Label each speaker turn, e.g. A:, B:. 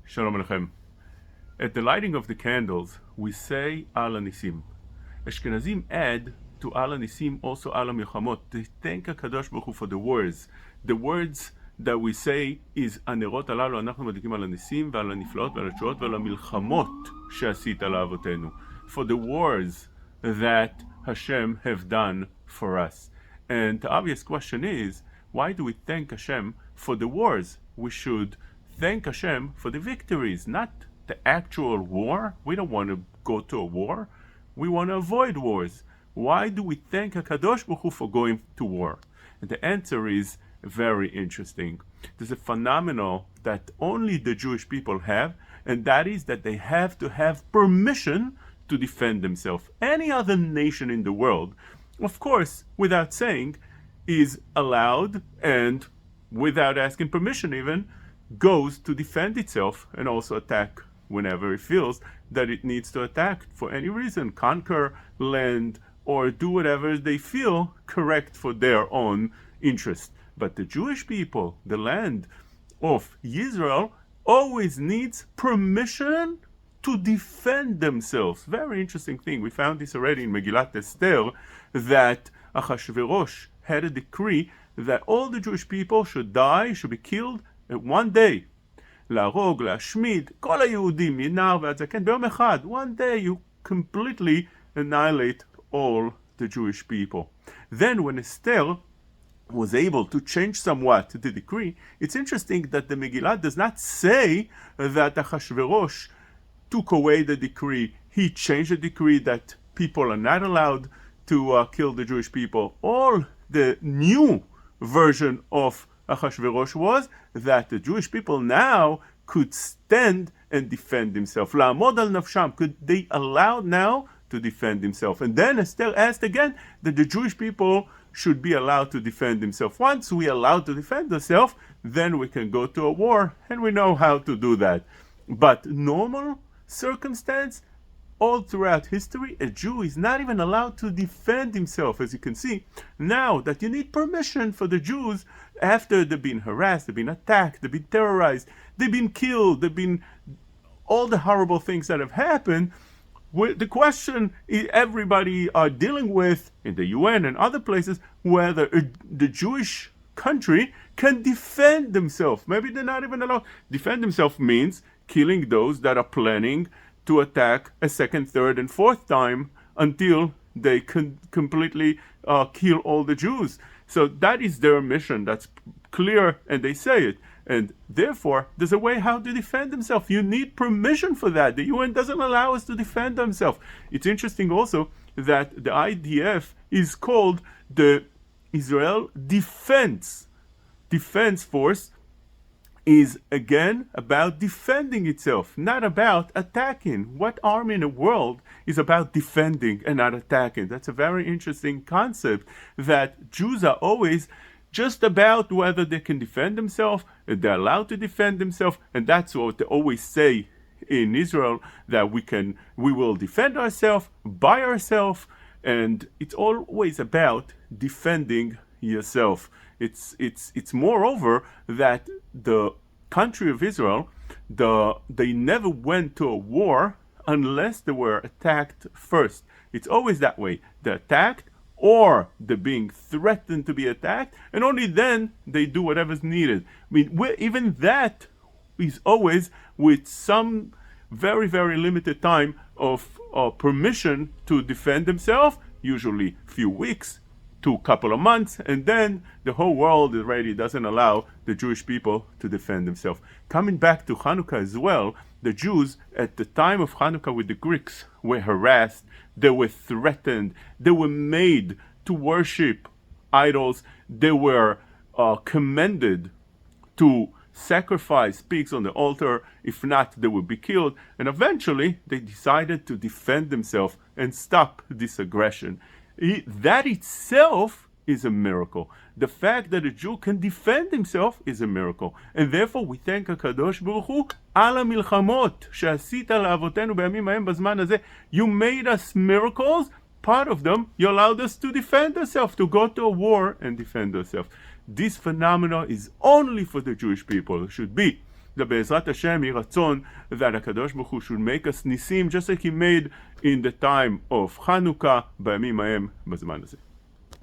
A: Shalom Aleichem. At the lighting of the candles, we say Al Nisim. Ashkenazim add to Al Nisim also Al Milchamot. They thank HaKadosh Baruch Hu for the words. The words that we say is Anerot Alalu Anachnu Madikim Al Nisim Ve'al Niflaot Ve'al Tshuot Ve'al Milchamot She'asit La'avotenu. For the wars that Hashem have done for us. And the obvious question is, why do we thank Hashem for the wars? We should thank Hashem for the victories, not the actual war. We don't want to go to a war. We want to avoid wars. Why do we thank HaKadosh Baruch Hu for going to war? And the answer is very interesting. There's a phenomenon that only the Jewish people have, and that is that they have to have permission to defend themselves. Any other nation in the world, of course, without saying, is allowed and without asking permission even, goes to defend itself and also attack whenever it feels that it needs to attack for any reason, conquer land or do whatever they feel correct for their own interest. But the Jewish people, the land of Israel, always needs permission to defend themselves. Very interesting thing. We found this already in Megillat Esther, that Achashverosh had a decree that all the Jewish people should die, should be killed one day. להרוג, להשמיד, כל היהודים, מנער ועד זקן, ביום אחד. One day you completely annihilate all the Jewish people. Then when Esther was able to change somewhat the decree, it's interesting that the Megillah does not say that Achashverosh took away the decree. He changed the decree that people are not allowed to kill the Jewish people. All the new version of Achashverosh was that the Jewish people now could stand and defend themselves. La'amod al nafsham, could they allow now to defend themselves? And then Esther asked again that the Jewish people should be allowed to defend themselves. Once we allow to defend ourselves, then we can go to a war, and we know how to do that. But normal circumstance, all throughout history, a Jew is not even allowed to defend himself. As you can see, now that you need permission for the Jews, after they've been harassed, they've been attacked, they've been terrorized, they've been killed, they've been all the horrible things that have happened. The question everybody are dealing with in the UN and other places, whether the Jewish country can defend themselves. Maybe they're not even allowed. Defend themselves means killing those that are planning to attack a second, third, and fourth time until they can completely kill all the Jews. So that is their mission. That's clear, and they say it. And therefore, there's a way how to defend themselves. You need permission for that. The UN doesn't allow us to defend themselves. It's interesting also that the IDF is called the Israel Defense Force, is again about defending itself, not about attacking. What army in the world is about defending and not attacking? That's a very interesting concept, that Jews are always just about whether they can defend themselves, they're allowed to defend themselves, and that's what they always say in Israel, that we will defend ourselves by ourselves, and it's always about defending yourself. It's moreover that the country of Israel, they never went to a war unless they were attacked first. It's always that way. They're attacked or they're being threatened to be attacked, and only then they do whatever's needed. I mean, even that is always with some very, very limited time of permission to defend themselves, usually a few weeks to a couple of months, and then the whole world already doesn't allow the Jewish people to defend themselves. Coming back to Chanuka as well, the Jews at the time of Chanuka with the Greeks were harassed, they were threatened, they were made to worship idols, they were commanded to sacrifice pigs on the altar, if not they would be killed, and eventually they decided to defend themselves and stop this aggression. That itself is a miracle. The fact that a Jew can defend himself is a miracle. And therefore we thank HaKadosh Baruch Hu על המלחמות שעשית לאבותינו בימים ההם בזמן הזה. You made us miracles. Part of them, you allowed us to defend ourselves, to go to a war and defend ourselves. This phenomenon is only for the Jewish people. It should be the Be'ezrat Hashem יהי רצון that הקדוש ברוך הוא should make us ניסים just like he made in the time of Chanuka בימים ההם בזמן הזה.